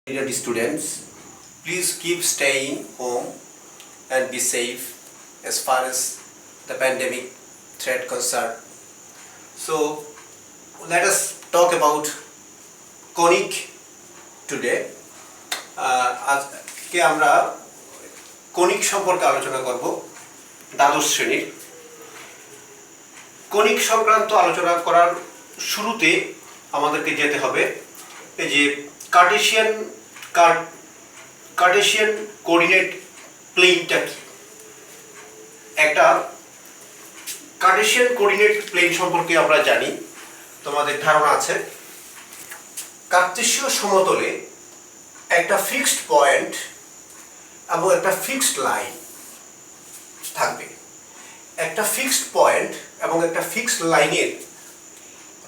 Dear students, please keep staying home and be safe as far as the pandemic threat concerned. So let us talk about conic today. আজকে আমরা conic সম্পর্কে আলোচনা করব দ্বাদশ শ্রেণীর। Conic সংক্রান্ত আলোচনা করার শুরুতে আমাদেরকে যেতে হবে এই যে কার্টেসিয়ান কোঅর্ডিনেট প্লেনটা কি। একটা কার্টেসিয়ান কোঅর্ডিনেট প্লেন সম্পর্কে আমরা জানি, তোমাদের ধারণা আছে। কার্টেসীয় সমতলে একটা ফিক্সড পয়েন্ট এবং একটা ফিক্সড লাইন থাকবে। একটা ফিক্সড পয়েন্ট এবং একটা ফিক্সড লাইনের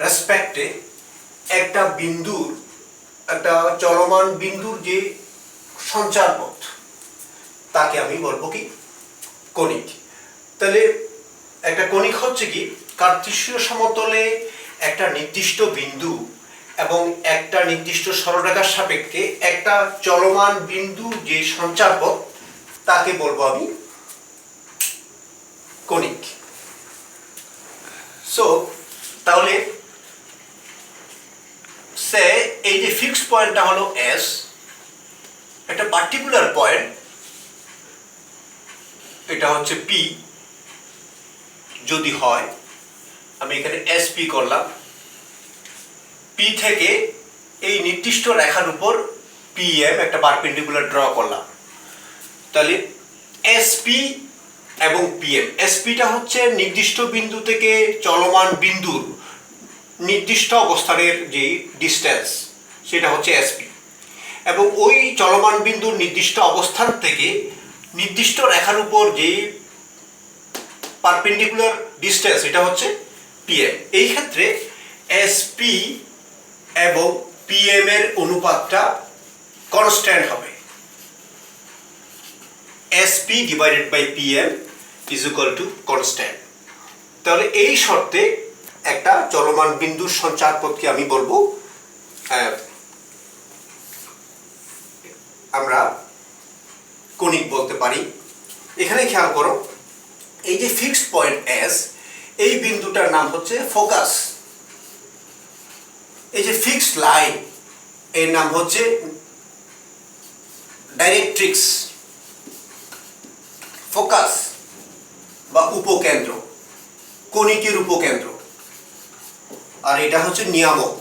রেসপেক্টে একটা বিন্দুর, একটা চলমান বিন্দুর যে সঞ্চারপথ তাকে আমি বলবো কি কনিক। তাহলে একটা কনিক হচ্ছে কি কার্টেসীয় সমতলে একটা নির্দিষ্ট বিন্দু এবং একটা নির্দিষ্ট সরলরেখার সাপেক্ষে একটা চলমান বিন্দুর যে সঞ্চারপথ তাকে বলবো আমি কনিক। সো তাহলে এই যে ফিক্সড পয়েন্টটা হলো এস, একটা পার্টিকুলার পয়েন্ট, এটা হচ্ছে পি যদি হয়, আমি এখানে এস পি করলাম। পি থেকে এই নির্দিষ্ট রেখার উপর পি এম একটা পারপেন্ডিকুলার ড্র করলাম। তাহলে এস পি এবং পি এম, এস পিটা হচ্ছে নির্দিষ্ট বিন্দু থেকে চলমান বিন্দুর নির্দিষ্ট অবস্থানের যে ডিস্টেন্স সেটা হচ্ছে এসপি, এবং ওই চলমান বিন্দুর নির্দিষ্ট অবস্থান থেকে নির্দিষ্ট রেখার উপর যে পারপেন্ডিকুলার ডিস্টেন্স এটা হচ্ছে পিএম। এই ক্ষেত্রে এসপি এবং পিএম এর অনুপাতটা কনস্ট্যান্ট হবে। SP divided by PM is equal to constant. তাহলে এই শর্তে একটা চলমান বিন্দুর সঞ্চারপথকে আমি বলবো আমরা কনিক বলতে পারি। এখানে খেয়াল করো, এই যে ফিক্সড পয়েন্ট এস, এই বিন্দুটার নাম হচ্ছে ফোকাস। এই যে ফিক্সড লাইন এর নাম হচ্ছে ডাইরেক্ট্রিক্স। ফোকাস বা উপকেন্দ্র, কনিকের উপকেন্দ্র, আর এটা হচ্ছে নিয়ামক।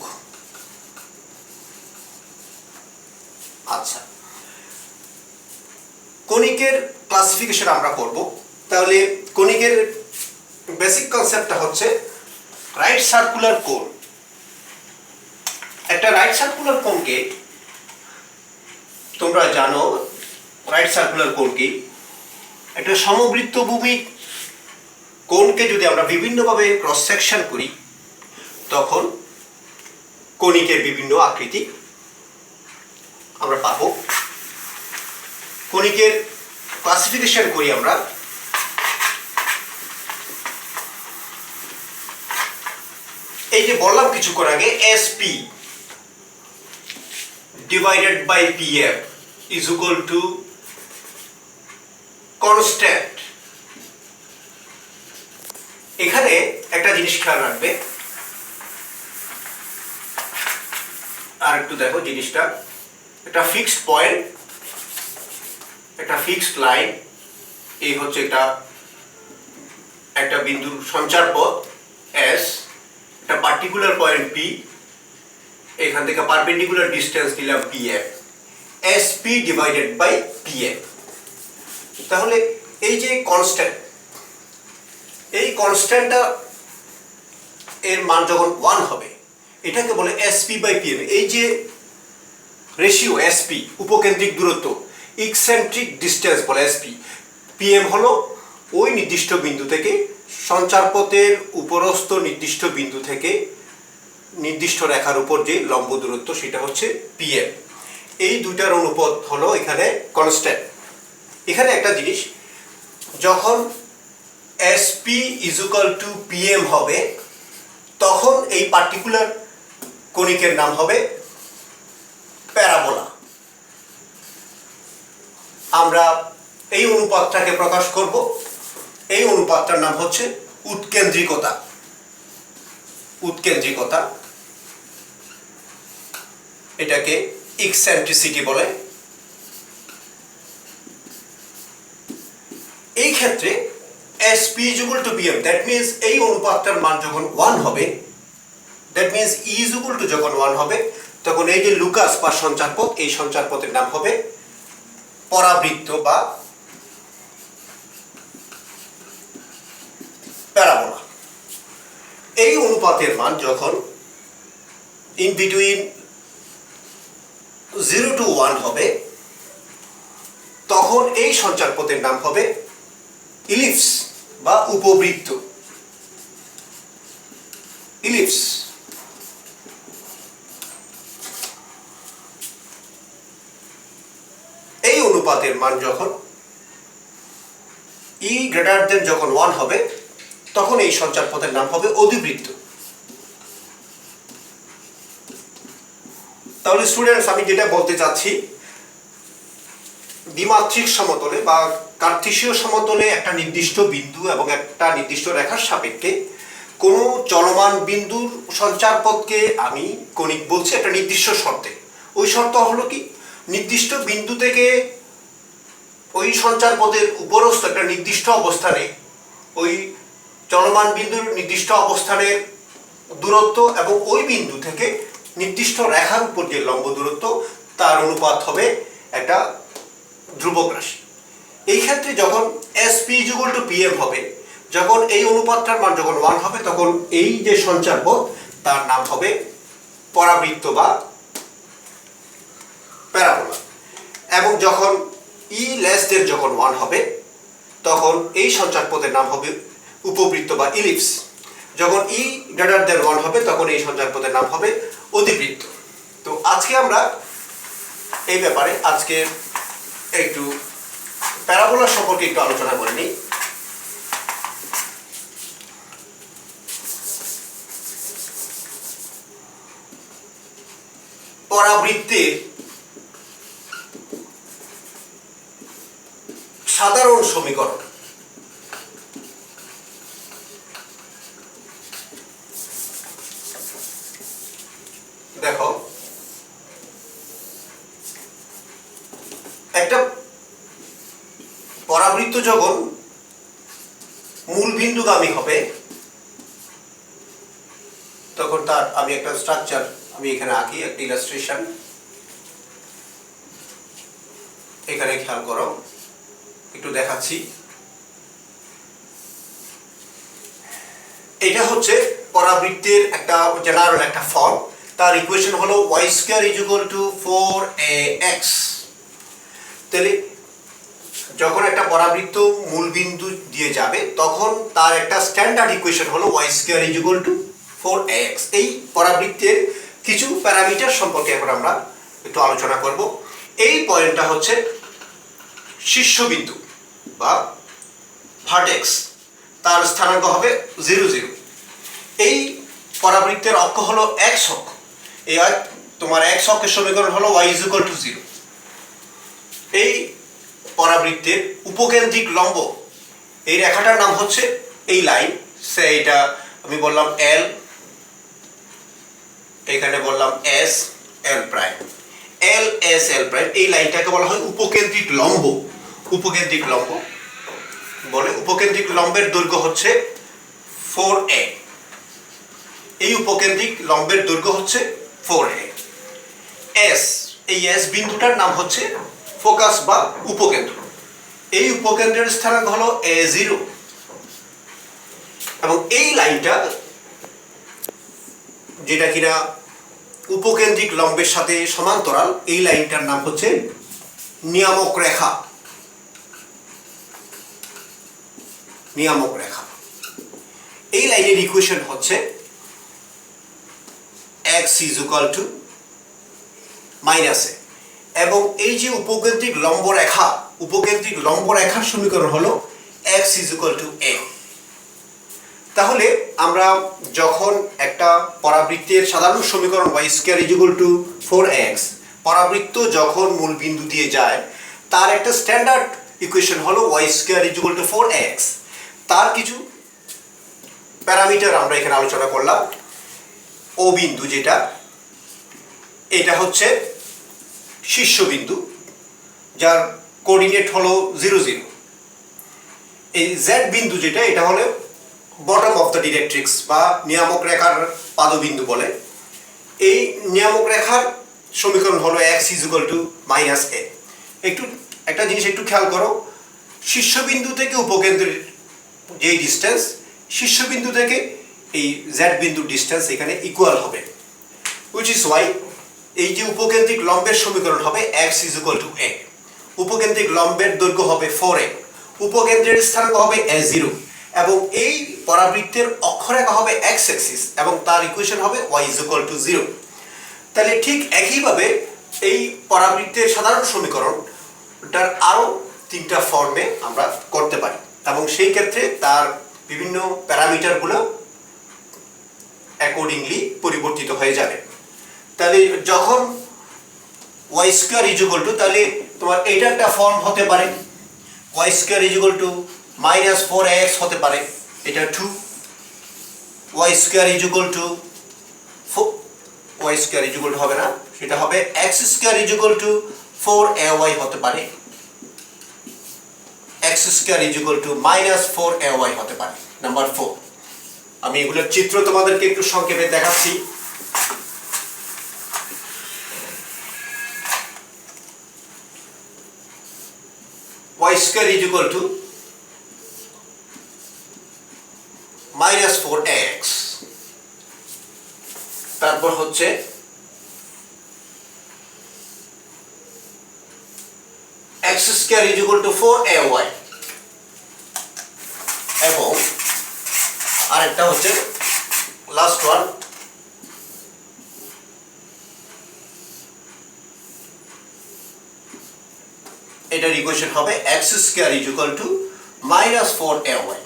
আচ্ছা, কনিকের ক্লাসিফিকেশন আমরা করব। তাহলে কনিকের বেসিক কনসেপ্টটা হচ্ছে রাইট সার্কুলার কোন। একটা রাইট সার্কুলার কোনকে তোমরা জানো, রাইট সার্কুলার কোন কি? একটা সমবৃত্তভূমি কোনকে যদি আমরা বিভিন্নভাবে ক্রস সেকশন করি তখন কনিকের বিভিন্ন আকৃতি আমরা পাবো। কনিকের ক্লাসিফিকেশন করি আমরা। এই যে বললাম কিছুক্ষণ আগে, SP divided by PM is equal to constant. এখানে একটা জিনিস খেয়াল রাখবে, আর একটু দেখো জিনিসটা। একটা ফিক্সড পয়েন্ট, একটা ফিক্সড লাইন, এই হচ্ছে একটা বিন্দুর সঞ্চারপথ এস, একটা পার্টিকুলার পয়েন্ট পি, এখান থেকে পারপেন্ডিকুলার ডিস্টেন্স দিলাম PM, S P divided by PM. তাহলে এই যে কনস্ট্যান্ট, এই কনস্ট্যান্টটা এর মান যখন 1 হবে এটাকে বলে এসপি বাই পিএম। এই যে রেশিও এসপি, উপকেন্দ্রিক দূরত্ব, ইকসেন্ট্রিক ডিস্টেন্স বলে এসপি। পিএম হলো ওই নির্দিষ্ট বিন্দু থেকে সঞ্চারপথের উপরস্থ নির্দিষ্ট বিন্দু থেকে নির্দিষ্ট রেখার উপর যে লম্ব দূরত্ব সেটা হচ্ছে পিএম। এই দুইটার অনুপাত হলো এখানে কনস্ট্যান্ট। এখানে একটা জিনিস, যখন SP is equal two PM হবে তখন এই পার্টিকুলার কনিকের নাম হবে প্যারাবোলা। আমরা এই অনুপাতটাকে প্রকাশ করব। এই অনুপাতটার নাম হচ্ছে উৎকেন্দ্রিকতা। উৎকেন্দ্রিকতা, এটাকে ইকসেন্ট্রিসিটি বলে। এই ক্ষেত্রে SP = PM, দ্যাট মিনস এই অনুপাতটার মান যখন 1 হবে, দ্যাট মিনস E = যখন 1 হবে, তখন এই যে লুকাস বা সঞ্চারপথ, এই সঞ্চারপথের নাম হবে পরাবৃত্ত বা প্যারাবোলা। এই অনুপাতের মান যখন ইন বিটুইন 0 to 1 হবে, তখন এই সঞ্চারপথের নাম হবে ইলিপস বা উপবৃত্ত। ইলিপস। এই অনুপাতের মান যখন E যখন 1 হবে, তখন এই সঞ্চারপথের নাম হবে অধিবৃত্ত। তাহলে স্টুডেন্টস, আমি যেটা বলতে চাচ্ছি, দ্বিমাত্রিক সমতলে বা কার্তেশীয় সমতলে একটা নির্দিষ্ট বিন্দু এবং একটা নির্দিষ্ট রেখার সাপেক্ষে কোনো চলমান বিন্দুর সঞ্চারপথকে আমি কণিক বলছি একটা নির্দিষ্ট শর্তে। ওই শর্ত হলো কি, নির্দিষ্ট বিন্দু থেকে ওই সঞ্চারপথের উপরস্থ একটা নির্দিষ্ট অবস্থানে ওই চলমান বিন্দুর নির্দিষ্ট অবস্থানের দূরত্ব এবং ওই বিন্দু থেকে নির্দিষ্ট রেখার উপর যে লম্ব দূরত্ব, তার অনুপাত হবে একটা ধ্রুবক রাশি। এই ক্ষেত্রে যখন SP = PM হবে, যখন এই অনুপাতটার মান যখন 1 হবে, তখন এই যে সঞ্চারপথ, তার নাম হবে পরাবৃত্ত বা প্যারাবোলা। এবং যখন E যখন 1 হবে, তখন এই সঞ্চারপথের নাম হবে উপবৃত্ত বা ইলিপস। যখন E 1 হবে, তখন এই সঞ্চারপথের নাম হবে অধিবৃত্ত। তো আজকে আমরা এই ব্যাপারে আজকে একটু প্যারাবোলা সম্পর্কে একটু আলোচনা করে নিই। পরাবৃত্তের সাধারণ সমীকরণ। দেখো, একটা পরাবৃত্ত যখন মূল বিন্দুগামী হবে, তখন তার আমি একটা স্ট্রাকচার আমি এখানে আঁকি, একটা ইলাস্ট্রেশন। এখানে খেয়াল করো, একটু দেখাচ্ছি। এটা হচ্ছে পরাবৃত্তের একটা জেনারেল একটা ফর্ম। তার ইকুয়েশন হলো y² = 4ax। তাহলে যখন একটা পরাবৃত্ত মূল বিন্দু দিয়ে যাবে, তখন তার একটা স্ট্যান্ডার্ড ইকুয়েশন হলো y² = 4ax। এই পরাবৃত্তের কিছু প্যারামিটার সম্পর্কে এখন আমরা একটু আলোচনা করব। এই পয়েন্টটা হচ্ছে শীর্ষবিন্দু বা ভার্টেক্স, তার স্থানাঙ্ক হবে 0 0। এই পরাবৃত্তের অক্ষ হলো x অক্ষ। এই তোমার x অক্ষের সমীকরণ হলো y = 0। এই পরাবৃত্তের উপকেন্দ্রিক লম্ব, এই রেখাটার নাম হচ্ছে এই লাইন, এটা আমি বললাম L, এখানে বললাম S L prime, L S L prime. এই লাইনটাকে বলা হয় উপকেন্দ্রিক লম্ব। উপকেন্দ্রিক লম্ব বলে, উপকেন্দ্রিক লম্বের দৈর্ঘ্য হচ্ছে 4a। এই উপকেন্দ্রিক লম্বের দৈর্ঘ্য হচ্ছে 4a। S, এই S বিন্দুটার নাম হচ্ছে ফোকাস বা উপকেন্দ্র। এই উপকেন্দ্রের স্থানাঙ্ক হলো A0 এবং এই লাইনটা যেটা কিনা উপকেন্দ্রিক লম্বের সাথে সমান্তরাল, এই লাইনটার নাম হচ্ছে নিয়ামক রেখা। নিয়ামক রেখা। এই লাইনের ইকুয়েশন হচ্ছে x = -a এবং এই যে উপকেন্দ্রিক লম্ব রেখা, উপকেন্দ্রিক লম্ব রেখার সমীকরণ হলো x = a। তাহলে আমরা যখন একটা পরাবৃত্তের সাধারণ সমীকরণ y² = 4x, পরাবৃত্ত যখন মূল বিন্দু দিয়ে যায়, তার একটা স্ট্যান্ডার্ড ইকুয়েশন হলো Y square is equal to 4x। তার কিছু প্যারামিটার আমরা এখানে আলোচনা করলাম। ও বিন্দু যেটা, এটা হচ্ছে শীর্ষবিন্দু যার কোঅর্ডিনেট হলো 0 0। এই জেড বিন্দু যেটা, এটা হলো বটম অফ দ্য ডিরেক্ট্রিক্স বা নিয়ামক রেখার পাদবিন্দু বলে। এই নিয়ামক রেখার সমীকরণ হলো x is equal two -a। একটু একটা জিনিস একটু খেয়াল করো, শীর্ষবিন্দু থেকে উপকেন্দ্রের যে ডিস্টেন্স, শীর্ষবিন্দু থেকে এই জেড বিন্দুর ডিস্টেন্স এখানে ইকুয়াল হবে, উইচ ইজ ওয়াই এই যে উপকেন্দ্রিক লম্বের সমীকরণ হবে x is equal two a। উপকেন্দ্রিক লম্বের দৈর্ঘ্য হবে 4a, উপকেন্দ্রের স্থানাঙ্ক হবে a0 এবং এই পরাবৃত্তের অক্ষরেখা হবে x অ্যাক্সিস এবং তার ইকুয়েশন হবে y ইজ ইকুয়াল টু 0। তাহলে ঠিক একইভাবে এই পরাবৃত্তের সাধারণ সমীকরণটার আরও 3টা ফর্মে আমরা করতে পারি এবং সেই ক্ষেত্রে তার বিভিন্ন প্যারামিটারগুলো অ্যাকর্ডিংলি পরিবর্তিত হয়ে যাবে। তাহলে যখন Y square is equal to, তাহলে তোমার এইটা একটা ফর্ম হতে পারে, Y square is equal to -4x হতে পারে, এটা 2। Y square is equal to Y square is equal to হবে না, সেটা হবে X square is equal to 4ay হতে পারে, X square is equal to -4ay হতে পারে। নাম্বার 4, আমি এগুলোর চিত্র তোমাদেরকে একটু সংক্ষেপে দেখাচ্ছি। y square is equal to -4x, তারপর হচ্ছে x square is equal to 4ay এবং আরেকটা হচ্ছে লাস্ট ওয়ান, এটার ইকুয়েশন হবে x square is equal to -4ay।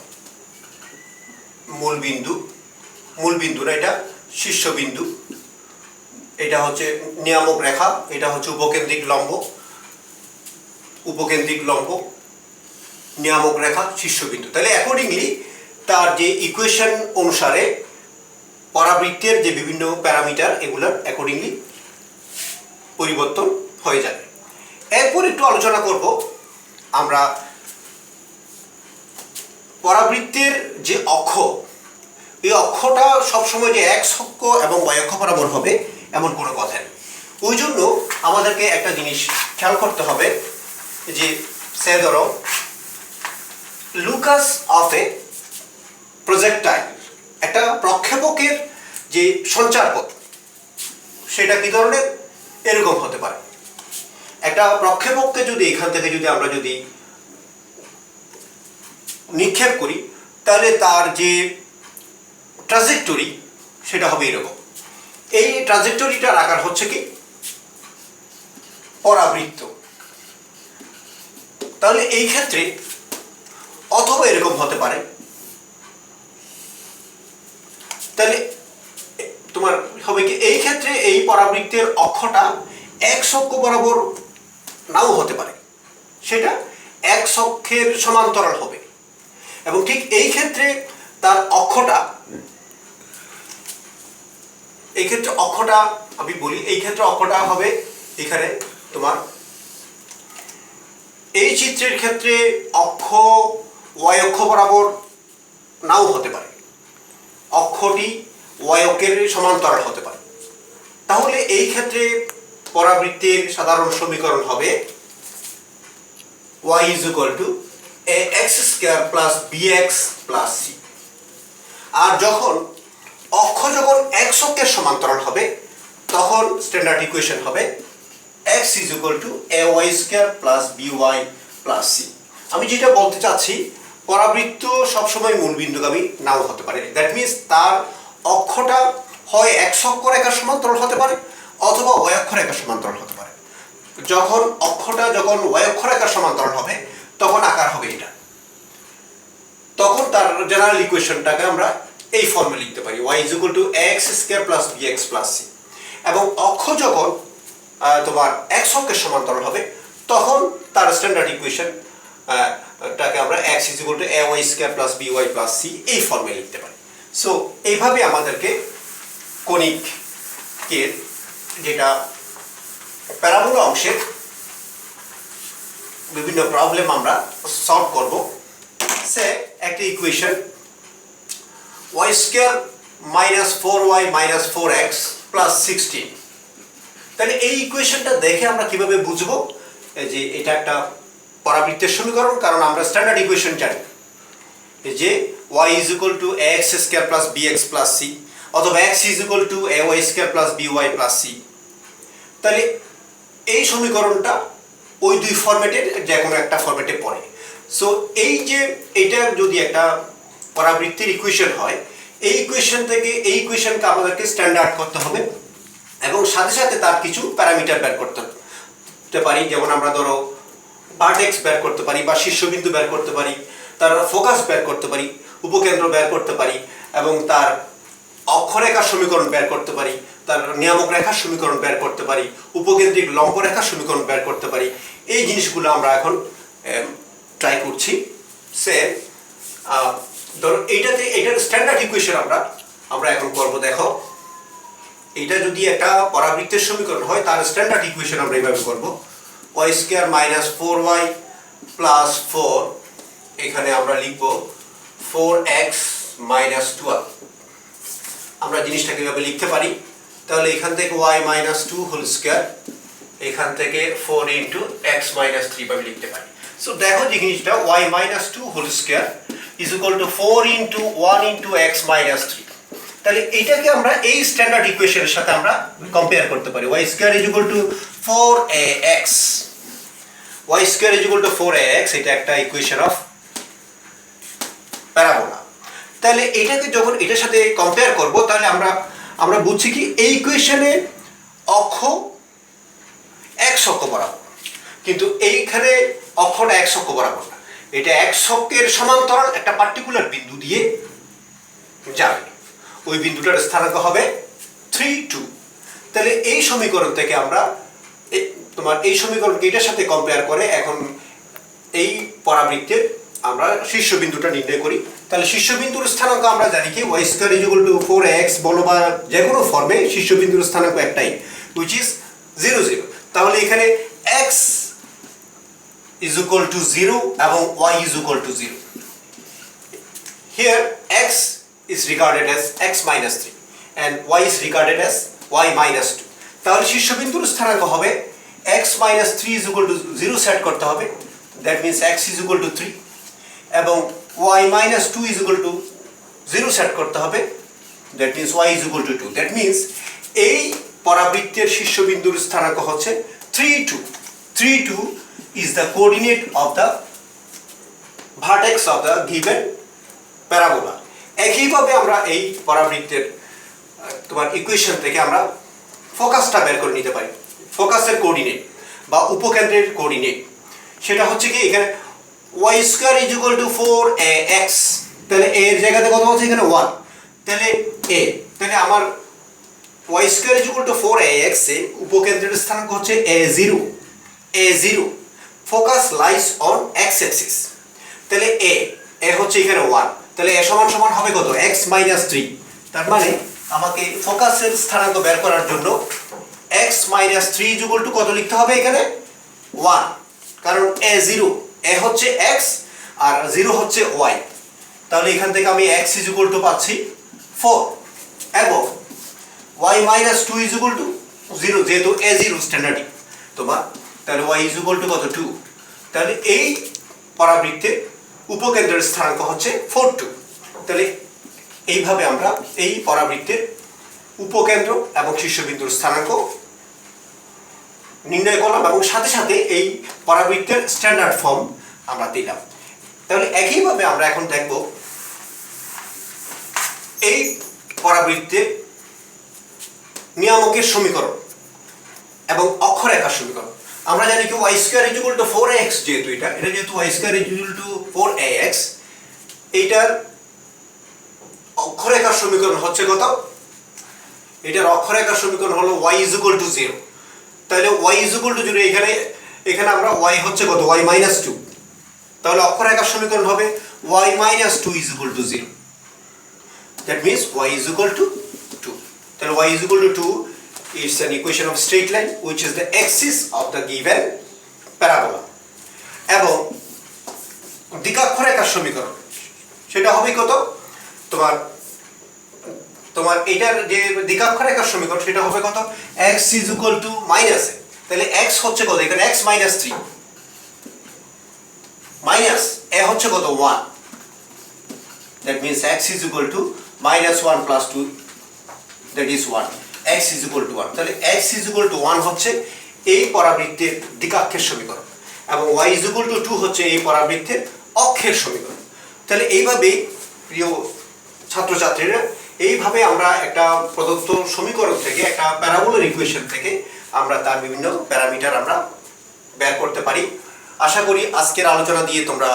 মূল বিন্দু না, এটা শীর্ষবিন্দু, এটা হচ্ছে নিয়ামক রেখা, এটা হচ্ছে উপকেন্দ্রিক লম্ব, নিয়ামক রেখা, শীর্ষবিন্দু। তাহলে অ্যাকর্ডিংলি তার যে ইকুয়েশন অনুসারে পরাবৃত্তের যে বিভিন্ন প্যারামিটার এগুলোর অ্যাকর্ডিংলি পরিবর্তন হয়ে যাবে। এরপর একটু আলোচনা করব আমরা পরাবৃত্তের যে অক্ষ, এই অক্ষটা সবসময় যে x অক্ষ এবং y অক্ষ বরাবর হবে এমন কোনো কথা নেই। ওই জন্য আমাদেরকে একটা জিনিস খেয়াল করতে হবে যে সে ধরো লুকাস অফ এ প্রজেক্টাইল, একটা প্রক্ষেপকের যে সঞ্চারপথ সেটা কি ধরনের, এরকম হতে পারে। একটা প্রক্ষেপককে যদি এখান থেকে আমরা যদি নিক্ষেপ করি, তাহলে তার যে ট্রাজেক্টরি সেটা হবে এরকম। এই ট্রাজেক্টরিটার আকার হচ্ছে কি পরাবৃত্ত। তাহলে এই ক্ষেত্রে অথবা এরকম হতে পারে, তাহলে তোমার হবে কি এই ক্ষেত্রে এই পরাবৃত্তের অক্ষটা x অক্ষ বরাবর নাও হতে পারে, সেটা x অক্ষের সমান্তরাল হবে। এবং ঠিক এই ক্ষেত্রে তার অক্ষটা, আমি বলি, এই ক্ষেত্রে অক্ষটা হবে এখানে তোমার এই চিত্রের ক্ষেত্রে অক্ষ y অক্ষ বরাবর নাও হতে পারে, অক্ষটি y অক্ষের সমান্তরাল হতে পারে। তাহলে এই ক্ষেত্রে পরাবৃত্তের সাধারণ সমীকরণ হবে y is equal to ax square plus bx plus c। আর যখন x অক্ষের সমান্তরাল হবে তখন স্ট্যান্ডার্ড ইকুয়েশন হবে x is equal to ay square plus by plus c। আমি যেটা বলতে চাচ্ছি, পরাবৃত্ত সবসময় মূলবিন্দুগামী নাও হতে পারে। দ্যাট মিনস তার অক্ষটা হয় x অক্ষ রেখার সমান্তরাল হতে পারে অথবা y অক্ষ রেখার সমান্তরাল হতে পারে। যখন অক্ষটা y অক্ষ রেখার সমান্তরাল হবে তখন আকার হবে এটা, তখন তার জেনারেল ইকুয়েশনটাকে আমরা এই ফর্মে লিখতে পারি y is equal to ax square plus bx plus c। এবং অক্ষ যখন তোমার x অক্ষের সমান্তরাল হবে তখন তার স্ট্যান্ডার্ড ইকুয়েশন টাকে আমরা x = ay² + by + c এই ফর্মে লিখতে পারি। সো এইভাবে আমাদেরকে কনিকের যেটা প্যারাবোলা অংশের বিভিন্ন প্রবলেম আমরা সলভ করব। সে একটা ইকুয়েশন y² - 4y - 4x + 16। তাহলে এই ইকুয়েশনটা দেখে আমরা কিভাবে বুঝবো যে এটা একটা পরাবৃত্তের সমীকরণ, কারণ আমরা স্ট্যান্ডার্ড ইকুয়েশন জানি যে y = ax² + bx + c অথবা x = ay² + by + c। তাহলে এই সমীকরণটা ওই দুই ফরম্যাটের যে কোনো একটা ফরম্যাটে পড়ে। সো এই যে এটা যদি একটা পরাবৃত্তের ইকুয়েশন হয়, এই ইকুয়েশন থেকে এই ইকুয়েশনকে আমাদেরকে স্ট্যান্ডার্ড করতে হবে এবং সাথে সাথে তার কিছু প্যারামিটার বের করতে পারি। যেমন আমরা ধরো ভার্টেক্স বের করতে পারি বা শীর্ষবিন্দু বের করতে পারি, তার ফোকাস বের করতে পারি, উপকেন্দ্র বের করতে পারি এবং তার অক্ষরেখার সমীকরণ বের করতে পারি, তার নিয়ামক রেখার সমীকরণ বের করতে পারি, উপকেন্দ্রিক লম্ব রেখার সমীকরণ বের করতে পারি। এই জিনিসগুলো আমরা এখন ট্রাই করছি। সে ধরো এইটার স্ট্যান্ডার্ড ইকুয়েশন আমরা এখন করব। দেখো, এটা যদি একটা পরাবৃত্তের সমীকরণ হয় তার স্ট্যান্ডার্ড ইকুয়েশন আমরা এইভাবে করব, y² - 4y + 4, এখানে আমরা লিখব 4x - 12। আমরা জিনিসটাকে এভাবে লিখতে পারি। তাহলে এখান থেকে y - 2 হোল স্কয়ার, এখান থেকে 4 × x - 3 ভাবে লিখতে পারি। সো দেখো যে জিনিসটা y - 2 হোল স্কয়ার = 4 × 1 × x - 3। তাহলে এটাকে আমরা এই স্ট্যান্ডার্ড ইকুয়েশনের সাথে আমরা কম্পেয়ার করতে পারি। y² = 4ax, y² = 4ax, এটা একটা ইকুয়েশন অফ প্যারাবোলা। তাহলে এটাকে যখন এটার সাথে কম্পেয়ার করব, তাহলে আমরা বুঝছি কি এই ইকুয়েশনে অক্ষ x অক্ষ বরাবর, কিন্তু এইখানে অক্ষটা x অক্ষ বরাবর না, এটা x অক্ষের সমান্তরাল একটা পার্টিকুলার বিন্দু দিয়ে যাবে। ওই বিন্দুটার স্থানাঙ্ক হবে 3, 2। তাহলে এই সমীকরণ থেকে আমরা এই সমীকরণকে এটার সাথে কম্পেয়ার করে এখন এই পরাবৃত্তের আমরা শীর্ষবিন্দুটা নির্ণয় করি। তাহলে শীর্ষবিন্দুর স্থানাঙ্ক আমরা জানি কি y² = 4x, বলো বা যে কোনো ফর্মে শীর্ষবিন্দুর স্থানাঙ্ক একটাই, which is 0, 0। তাহলে এখানে x = 0 এবং y = 0। Here x is regarded as x - 3 and y is regarded as y - 2। তাহলে শীর্ষবিন্দুর স্থানাঙ্ক হবে x - 3 = 0 সেট করতে হবে, দ্যাট মিন্স x = 3, এবং y - 2 = 0 সেট করতে হবে, that means y = 2। That means এই পরাবৃত্তের শীর্ষবিন্দুর স্থানাঙ্ক হচ্ছে 3, 2। 3, 2 is the coordinate of the vertex of the given parabola। একইভাবে আমরা এই পরাবৃত্তের ইকুয়েশন থেকে আমরা ফোকাসটা বের করে নিতে পারি। ফোকাসের কোঅর্ডিনেট বা উপকেন্দ্রের কোঅর্ডিনেট সেটা হচ্ছে কি এখানে y² = 4ax, তাহলে a এর জায়গাতে কত আছে এখানে 1, তাহলে a, তাহলে আমার y² = 4ax এ উপকেন্দ্রের স্থানাঙ্ক হচ্ছে a0, a0। Focus lies on x axis, তাহলে a হচ্ছে এখানে 1, তাহলে a সমান হবে কত x - 3। তার মানে আমাকে ফোকাসের স্থানাঙ্ক বের করার জন্য x - 3 = কত লিখতে হবে এখানে 1, কারণ a0, a হচ্ছে x আর 0 হচ্ছে y। তাহলে এখান থেকে আমি x = পাচ্ছি 4 এবং y - 2 = 0, যেহেতু a0 স্ট্যান্ডার্ড তোমার, তাহলে y = কত 2। তাহলে এই পরাবৃত্তের উপকেন্দ্রের স্থানাঙ্ক হচ্ছে 4, 2। তাহলে এইভাবে আমরা এই পরাবৃত্তের উপকেন্দ্র এবং শীর্ষবিন্দুর স্থানাঙ্ক নির্ণয় করলাম এবং সাথে সাথে এই পরাবৃত্তের স্ট্যান্ডার্ড ফর্ম আমরা দিলাম। তাহলে একইভাবে আমরা এখন দেখব এই পরাবৃত্তের নিয়ামকের সমীকরণ এবং অক্ষরেখার সমীকরণ। আমরা জানি কি y² = 4ax, যেহেতু যেহেতু y² = 4ax, এইটার অক্ষরেখার সমীকরণ হচ্ছে কত, এটার অক্ষরেখার সমীকরণ হলো y = 0। তাহলে y = 0, এখানে এখানে আমরা y হচ্ছে কত y -2, তাহলে অক্ষরেখার সমীকরণ হবে y -2 is equal to 0. That means y is equal to 2. তাহলে y is equal to 2 is an equation of straight line which is the axis of the given parabola. এবং দ্বিকাক্ষরেখার সমীকরণ সেটা হবে কত, তোমার এটার যে দ্বিকাক্ষরেখার সমীকরণ সেটা হবে কত, x is equal to minus a. তাহলে x হচ্ছে কত, এখানে x -3 মাইনাস a হচ্ছে কত 1. That means x is equal to -1 plus 2, that is 1. x is equal to 1. তাহলে x is equal to 1 হচ্ছে এই পরাবৃত্তের দ্বিকাক্ষের সমীকরণ এবং y is equal to 2 হচ্ছে এই পরাবৃত্তের অক্ষের সমীকরণ। তাহলে এইভাবে প্রিয় ছাত্রছাত্রীরা, এইভাবে আমরা একটা প্রদত্ত সমীকরণ থেকে, একটা প্যারাবোলার ইকুয়েশন থেকে আমরা তার বিভিন্ন প্যারামিটার আমরা বের করতে পারি। আশা করি আজকের আলোচনা দিয়ে তোমরা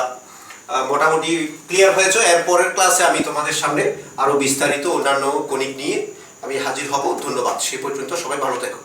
মোটামুটি ক্লিয়ার হয়েছো। এর পরের ক্লাসে আমি তোমাদের সামনে আরো বিস্তারিত অন্যান্য গণিত নিয়ে আমি হাজির হব। ধন্যবাদ। সে পর্যন্ত সবাই ভালো থেকো।